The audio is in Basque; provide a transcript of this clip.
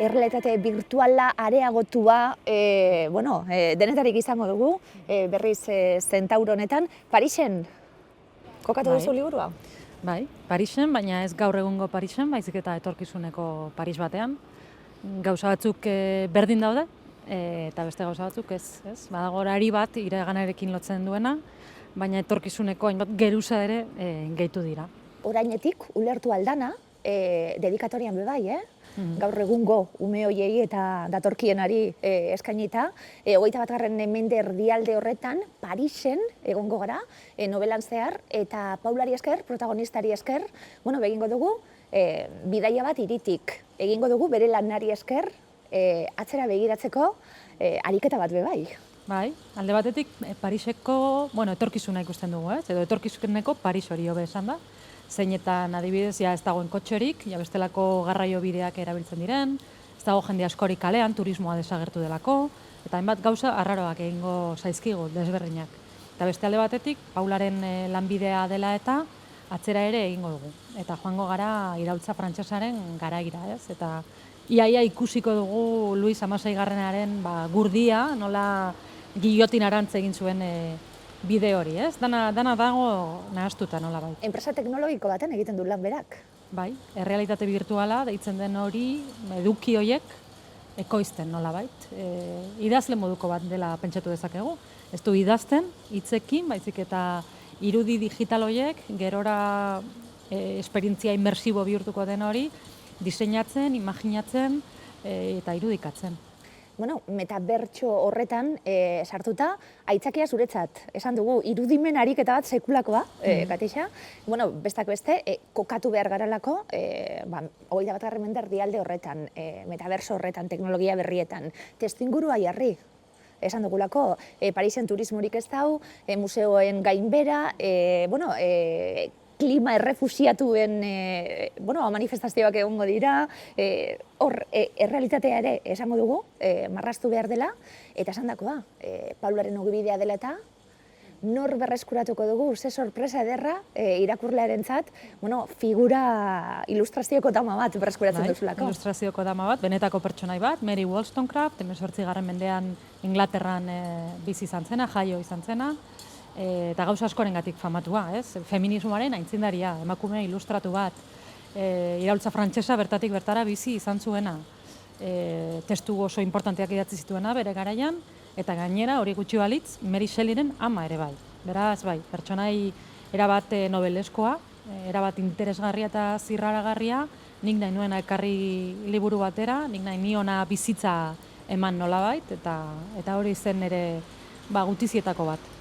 errealitate virtuala areagotua, denetarik izango dugu, berriz Zentauro honetan. Parisen kokatu duzu liburua? Bai, Parisen, baina ez gaur egungo Parisen, baizik eta etorkizuneko Paris batean. Gauza batzuk berdin daude, eta beste gauza batzuk ez. Badago ari bat iraganarekin lotzen duena, baina etorkizuneko hainbat geruza ere gehitu dira. Orainetik ulertu aldana, dedikatorian be bai, gaur egungo ume hoiei eta datorkienari eskainita. 21. mende erdialde horretan, Parisen egongo gara, nobelan zehar, eta Paulari esker, protagonistari esker, begingo dugu, bidaia bat hiritik. Egingo dugu bere lanari esker, atzera begiratzeko ariketa bat be bai. Bai, alde batetik Pariseko, etorkizuna ikusten dugu, edo etorkizuneko Paris hori hobe esan da. Zeinetan adibidez, ez dagoen kotxerik, bestelako garraio bideak erabiltzen diren, ez dago jende askorik kalean, turismoa desagertu delako, eta hainbat gauza arraroak egingo zaizkigu, desberdinak. Eta beste alde batetik, Paularen lanbidea dela eta atzera ere egingo dugu. Eta joango gara iraultza frantsesaren garaira, Eta iaia ikusiko dugu Luis XVI-garrenaren gurdia, nola gillotinarantz egin zuen bide hori, Dana dago nahastuta nola bai. Enpresa teknologiko baten egiten du lan berak. Bai, errealitate virtuala deitzen den hori, eduki horiek ekoizten nola bait. Idazle moduko bat dela pentsatu dezakegu. Ez du idazten, hitzekin, baizik eta irudi digital horiek, gerora esperientzia inmersibo bihurtuko den hori, diseinatzen, imaginatzen eta irudikatzen. Metabertso horretan sartuta, aitzakia zuretzat, esan dugu, irudimen ariketa bat sekulakoa, Katixa. Bestak beste, kokatu behar garalako, 21. mende erdialde horretan, metaberso horretan, teknologia berrietan, testuingurua jarri. Esan dugulako, Parisen turismorik ez dau, museoen gainbera, klima errefusiatuen manifestazioak egongo dira, hor, errealitatea ere esango dugu, marraztu behar dela, eta esan dakoa, Paularen ogibidea dela eta, nor berreskuratuko dugu, ze sorpresa ederra, irakurlearentzat, figura ilustrazioko dama bat berreskuratzen duzulako. Ilustrazioko dama bat, benetako pertsonai bat, Mary Wollstonecraft, 18. mendean Inglaterran bizi izan zena, jaio izan zena, eta gauza askorengatik famatua, Feminismoaren aitzindaria, emakume ilustratu bat, iraultza frantsesa bertatik bertara bizi izan zuena, testu oso importanteak idatzi zituena bere garaian, eta gainera hori gutxi balitz, Mary Shelleyren ama ere bai. Beraz, bai, pertsonai erabat nobeleskoa, erabat interesgarria eta zirraragarria, nik nahi nuena ekarri liburu batera, nik nahi niona bizitza eman nolabait, eta hori zen ere gutizietako bat.